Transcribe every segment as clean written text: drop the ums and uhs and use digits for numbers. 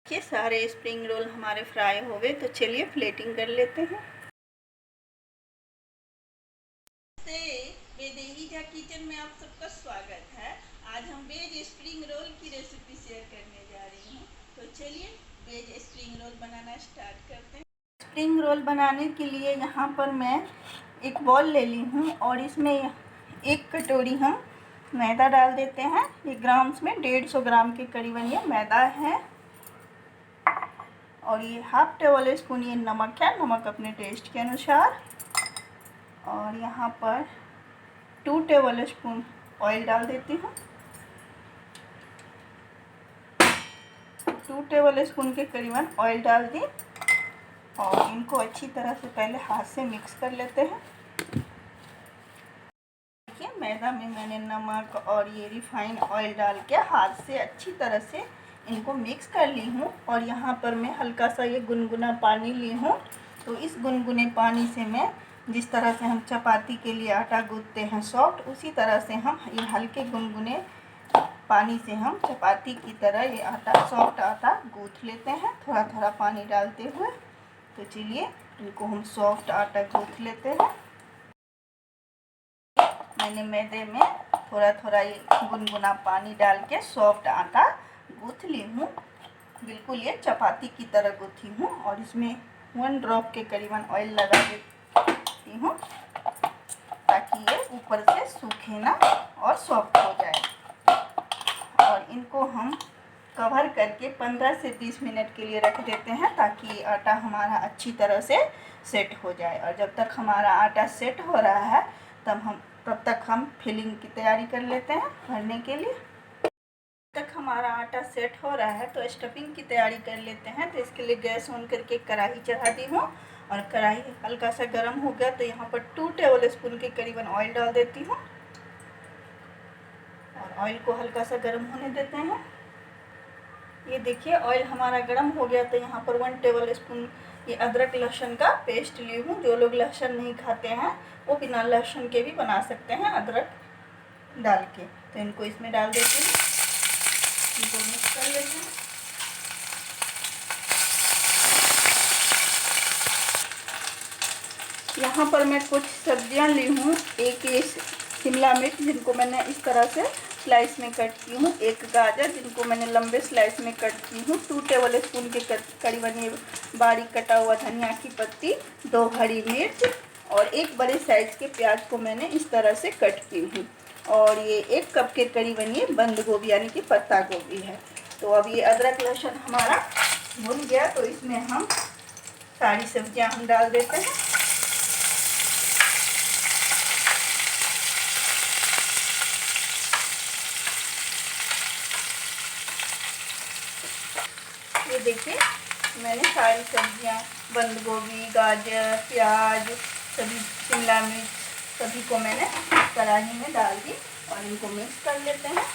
ये सारे spring roll हमारे फ्राई हो गए, तो चलिए प्लेटिंग कर लेते हैं। वेदेहीजा किचन में आप सबका स्वागत है। आज हम वेज स्प्रिंग रोल की रेसिपी शेयर करने जा रही हूँ। तो चलिए वेज स्प्रिंग रोल बनाना स्टार्ट करते हैं। स्प्रिंग रोल बनाने के लिए यहाँ पर मैं एक बॉल ले ली हूँ और इसमें 1 कटोरी हम मैदा डाल देते हैं। ये ग्राम्स में 150 ग्राम के करीबन ये मैदा है। और ये हाफ टेबल स्पून ये नमक है, नमक अपने टेस्ट के अनुसार। और यहाँ पर 2 टेबल स्पून ऑयल डाल देती हूँ। 2 टेबल स्पून के करीबन ऑयल डाल दी और इनको अच्छी तरह से पहले हाथ से मिक्स कर लेते हैं। देखिए मैदा में मैंने नमक और ये रिफाइंड ऑयल डाल के हाथ से अच्छी तरह से इनको मिक्स कर ली हूँ। और यहाँ पर मैं हल्का सा ये गुनगुना पानी ली हूँ। तो इस गुनगुने पानी से मैं जिस तरह से हम चपाती के लिए आटा गूंथते हैं सॉफ्ट, उसी तरह से हम ये हल्के गुनगुने पानी से हम चपाती की तरह ये आटा सॉफ्ट आटा गूंथ लेते हैं, थोड़ा थोड़ा पानी डालते हुए। तो चलिए इनको हम सॉफ्ट आटा गूंथ लेते हैं। मैंने मैदे में थोड़ा थोड़ा ये गुनगुना पानी डाल के सॉफ्ट आटा गूंथ ली हूँ। बिल्कुल ये चपाती की तरह गूंथी हूँ। और इसमें 1 ड्रॉप के करीबन ऑयल लगा देती हूँ ताकि ये ऊपर से सूखे ना और सॉफ्ट हो जाए। और इनको हम कवर करके 15 से 20 मिनट के लिए रख देते हैं ताकि ये आटा हमारा अच्छी तरह से सेट हो जाए। और जब तक हमारा आटा सेट हो रहा है तब तक हम फिलिंग की तैयारी कर लेते हैं भरने के लिए। तक हमारा आटा सेट हो रहा है तो स्टफिंग की तैयारी कर लेते हैं। तो इसके लिए गैस ऑन करके कढ़ाई चढ़ा दी हूँ और कढ़ाई हल्का सा गर्म हो गया तो यहाँ पर 2 टेबल स्पून के करीबन ऑयल डाल देती हूँ और ऑयल को हल्का सा गर्म होने देते हैं। ये देखिए ऑयल हमारा गर्म हो गया तो यहाँ पर 1 टेबल स्पून ये अदरक लहसुन का पेस्ट ली हूँ। जो लोग लहसुन नहीं खाते हैं वो बिना लहसुन के भी बना सकते हैं अदरक डाल के। तो इनको इसमें डाल देती हूँ, इनको मिक्स कर लेते हैं। यहाँ पर मैं कुछ सब्जियाँ ली हूँ। एक ये शिमला मिर्च जिनको मैंने इस तरह से स्लाइस में कट की हूँ, 1 गाजर जिनको मैंने लंबे स्लाइस में कट की हूँ, 2 टेबल स्पून के करीबन ये बारीक कटा हुआ धनिया की पत्ती, 2 हरी मिर्च और 1 बड़े साइज के प्याज को मैंने इस तरह से कट की हूँ। और ये 1 कप के करीबन ये बंद गोभी यानी कि पत्ता गोभी है। तो अब ये अदरक लहसुन हमारा भुन गया तो इसमें हम सारी सब्जियां हम डाल देते हैं। ये देखिए मैंने सारी सब्जियां बंद गोभी, गाजर, प्याज, सभी शिमला मिर्च सभी को मैंने कढ़ाई में डाल दी और इनको मिक्स कर लेते हैं।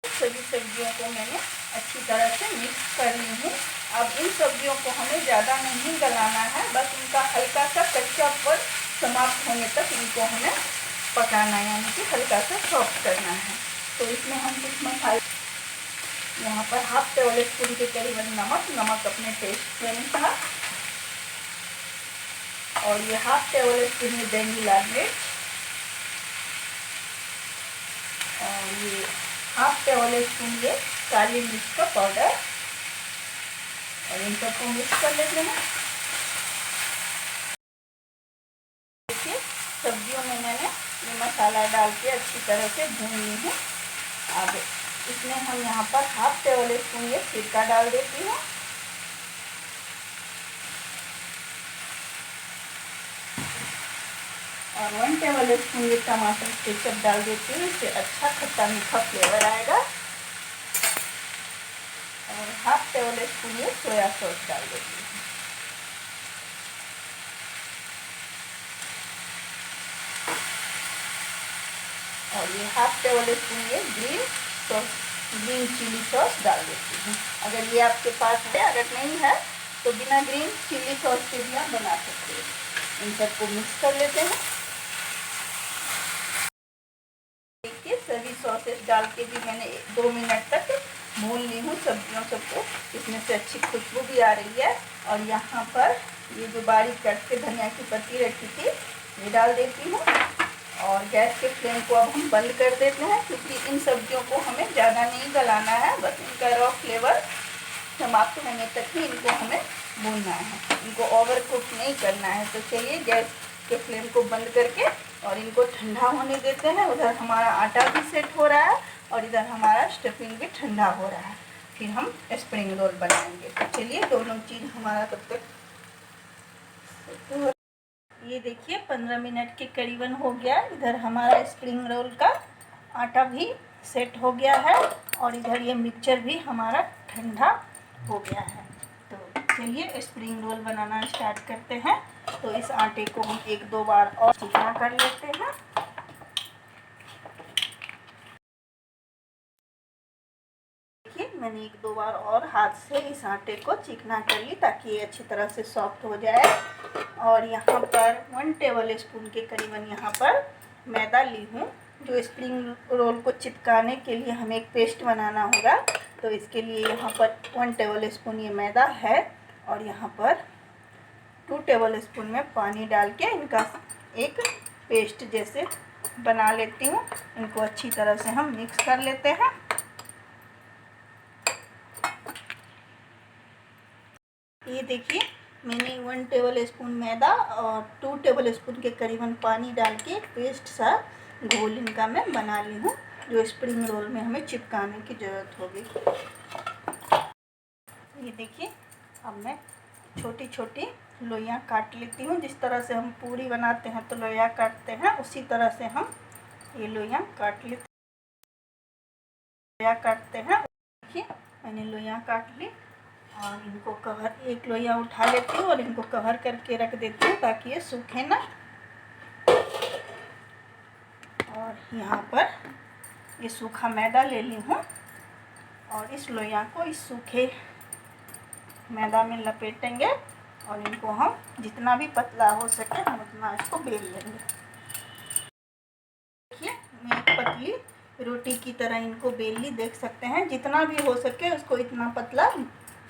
सभी सब्जियों को मैंने अच्छी तरह से मिक्स कर ली हूँ। अब इन सब्जियों को हमें ज़्यादा नहीं गलाना है, बस इनका हल्का सा कच्चापन समाप्त होने तक इनको हमें पकाना है, यानी कि हल्का सा सॉफ्ट करना है। तो इसमें हम कुछ मसाले यहाँ पर हाफ टेबल स्पून के करीबन नमक अपने टेस्ट के अनुसार और ये हाफ टेबल स्पून में बैंगनी लाल मिर्च और ये हाफ टेबल स्पून ये काली मिर्च का पाउडर और इन सबको मिक्स कर लेते हैं। देखिए सब्जियों में मैंने ये मसाला डाल के अच्छी तरह से भून ली हूँ। अब इसमें हम यहाँ पर हाफ टेबल स्पून ये सिरका डाल देती हूँ और 1 टेबल स्पून ये टमाटर केचप डाल देती हूँ। इससे अच्छा खट्टा मीठा फ्लेवर आएगा। और हाफ टेबल स्पून ये सोया सॉस डाल देती हूँ। और ये हाफ टेबल स्पून ये ग्रीन चिली सॉस डाल देती हूँ। अगर ये आपके पास है, अगर नहीं है तो बिना ग्रीन चिली सॉस के भी आप बना सकते हैं। इन सबको मिक्स कर लेते हैं। देखिए सभी सॉसेस डाल के भी मैंने 2 मिनट तक भून ली हूँ सब्जियों सबको, इसमें से अच्छी खुशबू भी आ रही है। और यहाँ पर ये जो बारीक कट के धनिया की पत्ती रखी थी ये डाल देती हूँ। और गैस के फ्लेम को अब हम बंद कर देते हैं, क्योंकि इन सब्जियों को हमें ज़्यादा नहीं गलाना है, बस इनका रॉ फ्लेवर समाप्त होने तक ही इनको हमें भूनना है, इनको ओवर कुक नहीं करना है। तो चलिए गैस के फ्लेम को बंद करके और इनको ठंडा होने देते हैं। उधर हमारा आटा भी सेट हो रहा है और इधर हमारा स्टफिंग भी ठंडा हो रहा है, फिर हम स्प्रिंग रोल बनाएंगे। तो चलिए दोनों चीज़ हमारा तब तक ये देखिए 15 मिनट के करीबन हो गया। इधर हमारा स्प्रिंग रोल का आटा भी सेट हो गया है और इधर ये मिक्सचर भी हमारा ठंडा हो गया है। तो चलिए स्प्रिंग रोल बनाना स्टार्ट करते हैं। तो इस आटे को हम 1-2 बार और चिकना कर लेते हैं। देखिए मैंने 1-2 बार और हाथ से इस आटे को चिकना कर ली ताकि ये अच्छी तरह से सॉफ्ट हो जाए। और यहाँ पर 1 टेबल स्पून के करीबन यहाँ पर मैदा ली हूँ। जो स्प्रिंग रोल को चिपकाने के लिए हमें एक पेस्ट बनाना होगा, तो इसके लिए यहाँ पर 1 टेबल स्पून ये मैदा है और यहाँ पर 2 टेबल स्पून में पानी डाल के इनका एक पेस्ट जैसे बना लेती हूँ। इनको अच्छी तरह से हम मिक्स कर लेते हैं। ये देखिए मैंने 1 टेबल स्पून मैदा और 2 टेबल स्पून के करीबन पानी डाल के पेस्ट सा घोल इनका मैं बना ली हूँ, जो स्प्रिंग रोल में हमें चिपकाने की ज़रूरत होगी। ये देखिए अब मैं छोटी छोटी लोइयाँ काट लेती हूँ। जिस तरह से हम पूरी बनाते हैं तो लोइयाँ काटते हैं, उसी तरह से हम ये लोइयाँ काट लेते हैं। देखिए मैंने लोइयाँ काट ली और इनको कवर एक लोइयाँ उठा लेती हूँ और इनको कवर करके रख देती हूँ ताकि ये सूखे ना। और यहाँ पर ये सूखा मैदा ले ली हूँ और इस लोइयाँ को इस सूखे मैदा में लपेटेंगे और इनको हम जितना भी पतला हो सके हम उतना इसको बेल लेंगे। देखिए मैं एक पतली रोटी की तरह इनको बेल ली, देख सकते हैं जितना भी हो सके उसको इतना पतला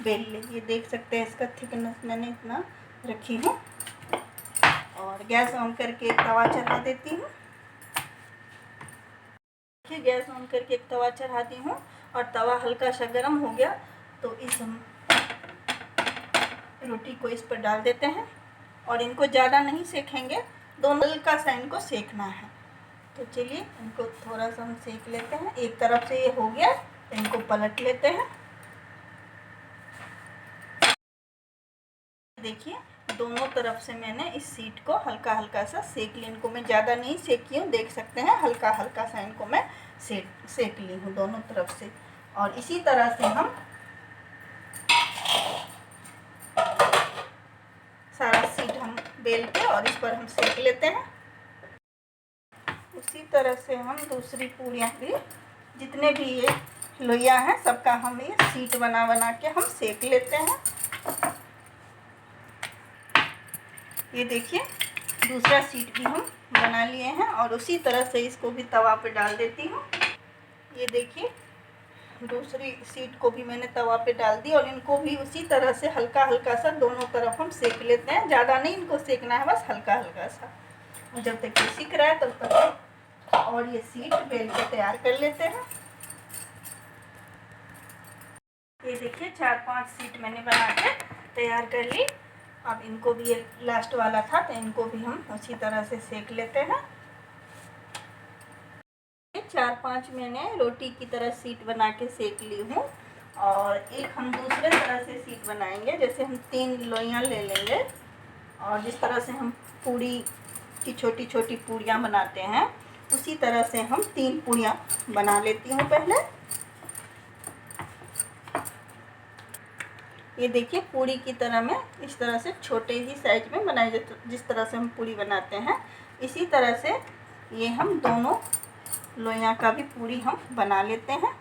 बेल ले। ये देख सकते हैं इसका थिकनेस मैंने इतना रखी हूँ। और गैस ऑन करके एक तवा चढ़ा देती हूँ। देखिए गैस ऑन करके एक तवा चढ़ा दी हूँ और तवा हल्का सा गर्म हो गया तो इस हम रोटी को इस पर डाल देते हैं और इनको ज़्यादा नहीं सेकेंगे, दोनों हल्का सा इनको सेकना है। तो चलिए इनको थोड़ा सा हम सेक लेते हैं। एक तरफ से ये हो गया तो इनको पलट लेते हैं। देखिए दोनों तरफ से मैंने इस सीट को हल्का हल्का सा सेक ली। इनको मैं ज़्यादा नहीं सेकी हूँ, देख सकते हैं हल्का हल्का सा इनको मैं सेक ली हूँ दोनों तरफ से। और इसी तरह से हम सारा सीट हम बेल के और इस पर हम सेक लेते हैं। उसी तरह से हम दूसरी पूरियाँ भी जितने भी ये लोइयाँ हैं सबका हम ये सीट बना बना के हम सेक लेते हैं। ये देखिए दूसरा सीट भी हम बना लिए हैं और उसी तरह से इसको भी तवा पे डाल देती हूँ। ये देखिए दूसरी सीट को भी मैंने तवा पे डाल दी और इनको भी उसी तरह से हल्का हल्का सा दोनों तरफ हम सेक लेते हैं। ज़्यादा नहीं इनको सेकना है, बस हल्का हल्का सा। जब तक ये सीख रहा है तब तक और ये सीट बेल के तैयार कर लेते हैं। ये देखिए 4-5 सीट मैंने बना के तैयार कर ली। अब इनको भी ये लास्ट वाला था तो इनको भी हम उसी तरह से सेक लेते हैं। 4-5 मैंने रोटी की तरह सीट बना के सेक ली हूँ और एक हम दूसरे तरह से सीट बनाएंगे। जैसे हम 3 लोइयाँ ले लेंगे और जिस तरह से हम पूड़ी की छोटी छोटी पूड़ियाँ बनाते हैं उसी तरह से हम 3 पूड़ियाँ बना लेती हूँ पहले। ये देखिए पूड़ी की तरह मैं इस तरह से छोटे ही साइज में बनाई, जिस तरह से हम पूड़ी बनाते हैं इसी तरह से ये हम दोनों लोइयाँ का भी पूड़ी हम बना लेते हैं।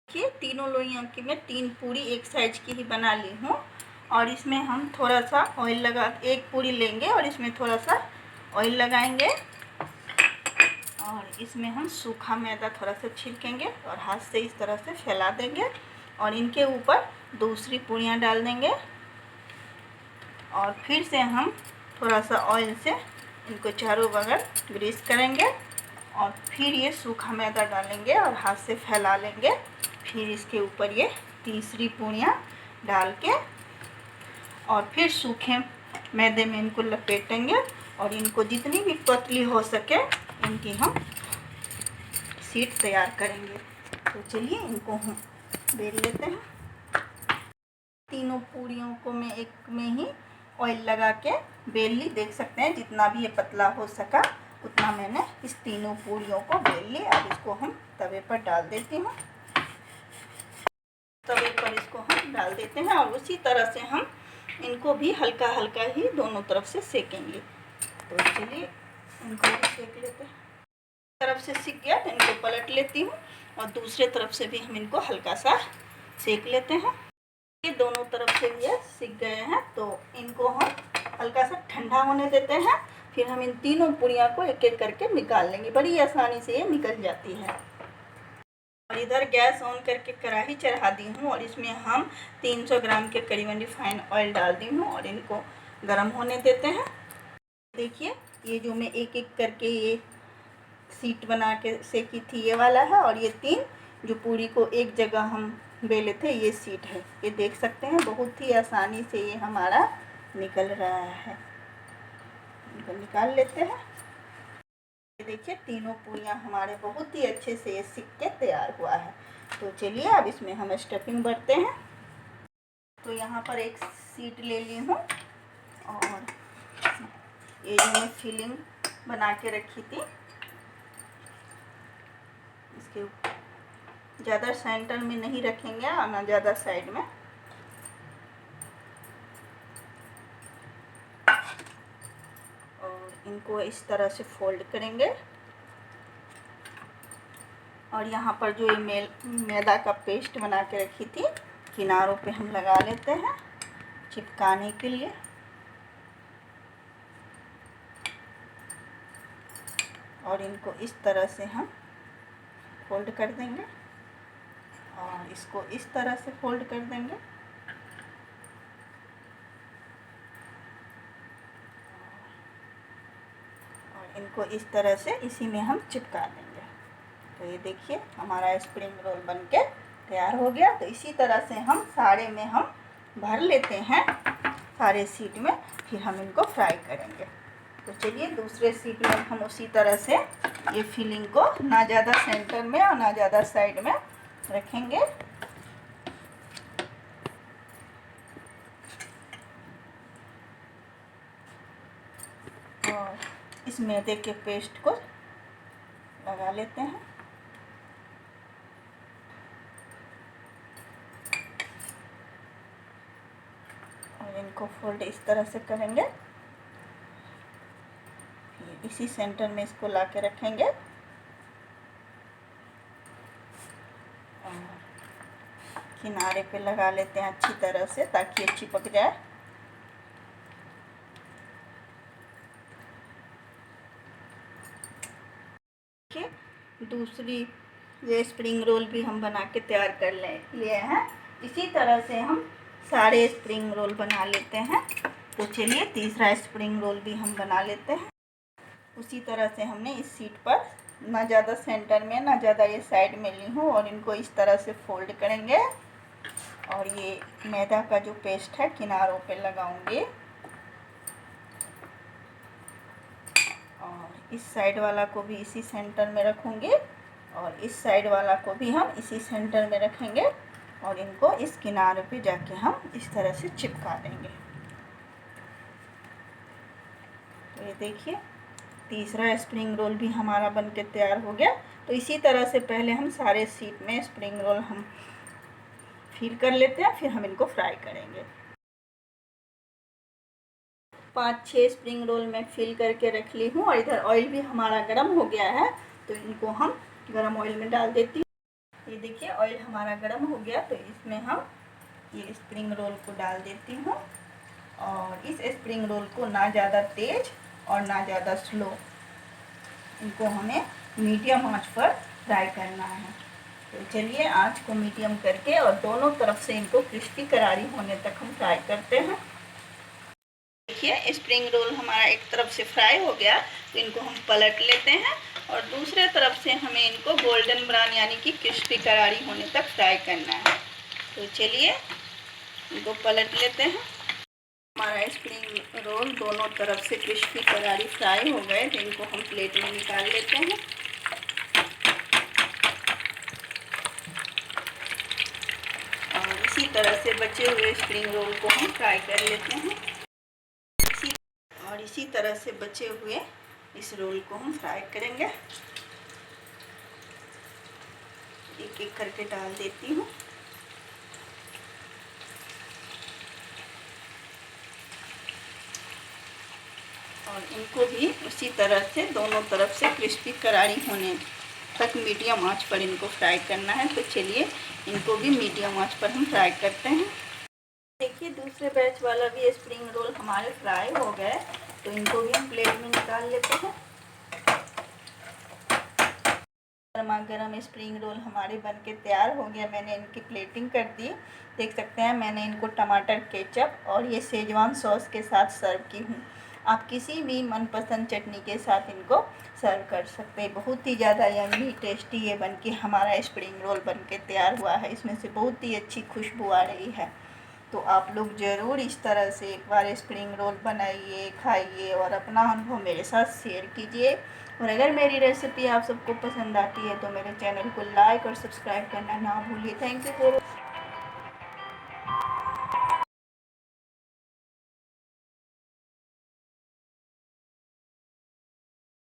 देखिए तीनों लोइयाँ की मैं 3 पूड़ी एक साइज की ही बना ली हूँ और इसमें हम थोड़ा सा ऑयल लगा, एक पूरी लेंगे और इसमें थोड़ा सा ऑयल लगाएंगे और इसमें हम सूखा मैदा थोड़ा सा छिड़केंगे और हाथ से इस तरह से फैला देंगे और इनके ऊपर दूसरी पूरियाँ डाल देंगे और फिर से हम थोड़ा सा ऑयल से इनको चारों बगल ग्रीस करेंगे और फिर ये सूखा मैदा डालेंगे और हाथ से फैला लेंगे। फिर इसके ऊपर ये तीसरी पूरियाँ डाल के और फिर सूखे मैदे में इनको लपेटेंगे और इनको जितनी भी पतली हो सके इनकी हम शीट तैयार करेंगे। तो चलिए इनको हम बेल लेते हैं। तीनों पूरियों को मैं एक में ही ऑयल लगा के बेल ली। देख सकते हैं जितना भी ये पतला हो सका उतना मैंने इस तीनों पूरियों को बेल ली। अब इसको हम तवे पर डाल देती हूँ। तवे पर इसको हम डाल देते हैं और उसी तरह से हम इनको भी हल्का हल्का ही दोनों तरफ से सेकेंगे। तो चलिए इनको भी सेक लेते हैं। तरफ से सीख गया तो इनको पलट लेती हूँ और दूसरे तरफ से भी हम इनको हल्का सा सेक लेते हैं। ये दोनों तरफ से ये सीख गए हैं तो इनको हम हल्का सा ठंडा होने देते हैं। फिर हम इन तीनों पूरियाँ को एक एक करके निकाल लेंगे। बड़ी आसानी से ये निकल जाती है। और इधर गैस ऑन करके कढ़ाई चढ़ा दी हूँ और इसमें हम 300 ग्राम के करीबन रिफाइंड ऑयल डाल दी हूँ और इनको गर्म होने देते हैं। देखिए ये जो मैं एक एक करके ये शीट बना के सेकी थी ये वाला है और ये 3 जो पूरी को एक जगह हम बेले थे ये शीट है। ये देख सकते हैं बहुत ही आसानी से ये हमारा निकल रहा है। इनको निकाल लेते हैं। देखिए तीनों पूरियाँ हमारे बहुत ही अच्छे से ये सिक के तैयार हुआ है। तो चलिए अब इसमें हम स्टफिंग भरते हैं। तो यहाँ पर एक शीट ले ली हूँ और ये जो मैं फिलिंग बना के रखी थी इसके ज़्यादा सेंटर में नहीं रखेंगे और ना ज़्यादा साइड में। इनको इस तरह से फोल्ड करेंगे और यहाँ पर जो ये मैदा का पेस्ट बना के रखी थी किनारों पे हम लगा लेते हैं चिपकाने के लिए। और इनको इस तरह से हम फोल्ड कर देंगे और इसको इस तरह से फोल्ड कर देंगे इनको इस तरह से इसी में हम चिपका देंगे। तो ये देखिए हमारा स्प्रिंग रोल बनके तैयार हो गया। तो इसी तरह से हम सारे में हम भर लेते हैं सारे शीट में, फिर हम इनको फ्राई करेंगे। तो चलिए दूसरे शीट में हम उसी तरह से ये फिलिंग को ना ज़्यादा सेंटर में और ना ज़्यादा साइड में रखेंगे। और इस मैदे के पेस्ट को लगा लेते हैं। और इनको फोल्ड इस तरह से करेंगे। इसी सेंटर में इसको ला के रखेंगे और किनारे पे लगा लेते हैं अच्छी तरह से ताकि ये चिपक जाए। दूसरी ये स्प्रिंग रोल भी हम बना के तैयार कर लिए हैं। इसी तरह से हम सारे स्प्रिंग रोल बना लेते हैं। तो चलिए तीसरा स्प्रिंग रोल भी हम बना लेते हैं। उसी तरह से हमने इस शीट पर ना ज़्यादा सेंटर में ना ज़्यादा ये साइड में ली हूँ और इनको इस तरह से फोल्ड करेंगे और ये मैदा का जो पेस्ट है किनारों पे लगाऊंगी और इस साइड वाला को भी इसी सेंटर में रखूँगी और इस साइड वाला को भी हम इसी सेंटर में रखेंगे और इनको इस किनारे पे जाके हम इस तरह से चिपका देंगे। तो ये देखिए तीसरा स्प्रिंग रोल भी हमारा बनके तैयार हो गया। तो इसी तरह से पहले हम सारे शीट में स्प्रिंग रोल हम फिल कर लेते हैं, फिर हम इनको फ्राई करेंगे। 5-6 स्प्रिंग रोल में फिल करके रख ली हूँ और इधर ऑयल भी हमारा गर्म हो गया है। तो इनको हम गर्म ऑयल में डाल देती हूँ। ये देखिए ऑयल हमारा गर्म हो गया। तो इसमें हम ये स्प्रिंग रोल को डाल देती हूँ। और इस स्प्रिंग रोल को ना ज़्यादा तेज़ और ना ज़्यादा स्लो, इनको हमें मीडियम आंच पर फ्राई करना है। तो चलिए आंच को मीडियम करके और दोनों तरफ से इनको क्रिस्पी करारी होने तक हम फ्राई करते हैं। देखिए स्प्रिंग रोल हमारा एक तरफ से फ्राई हो गया, तो इनको हम पलट लेते हैं और दूसरे तरफ से हमें इनको गोल्डन ब्राउन यानी कि क्रिस्पी करारी होने तक फ्राई करना है। तो चलिए इनको पलट लेते हैं। हमारा स्प्रिंग रोल दोनों तरफ से क्रिस्पी करारी फ्राई हो गए, तो इनको हम प्लेट में निकाल लेते हैं। और इसी तरह से बचे हुए स्प्रिंग रोल को हम फ्राई कर लेते हैं। इसी तरह से बचे हुए इस रोल को हम फ्राई करेंगे। एक एक करके डाल देती हूँ। और इनको भी उसी तरह से दोनों तरफ से क्रिस्पी करारी होने तक मीडियम आंच पर इनको फ्राई करना है। तो चलिए इनको भी मीडियम आंच पर हम फ्राई करते हैं। देखिए दूसरे बैच वाला भी स्प्रिंग रोल हमारे फ्राई हो गए, तो इनको भी हम प्लेट में निकाल लेते हैं। गर्मा गर्म स्प्रिंग रोल हमारे बनके तैयार हो गया। मैंने इनकी प्लेटिंग कर दी, देख सकते हैं। मैंने इनको टमाटर केचप और ये शेजवान सॉस के साथ सर्व की हूँ। आप किसी भी मनपसंद चटनी के साथ इनको सर्व कर सकते हैं। बहुत ही ज़्यादा यम्मी टेस्टी ये बनके हमारा स्प्रिंग रोल बनके तैयार हुआ है। इसमें से बहुत ही अच्छी खुशबू आ रही है। तो आप लोग ज़रूर इस तरह से एक बार स्प्रिंग रोल बनाइए, खाइए और अपना अनुभव मेरे साथ शेयर कीजिए। और अगर मेरी रेसिपी आप सबको पसंद आती है तो मेरे चैनल को लाइक और सब्सक्राइब करना ना भूलिए। Thank you for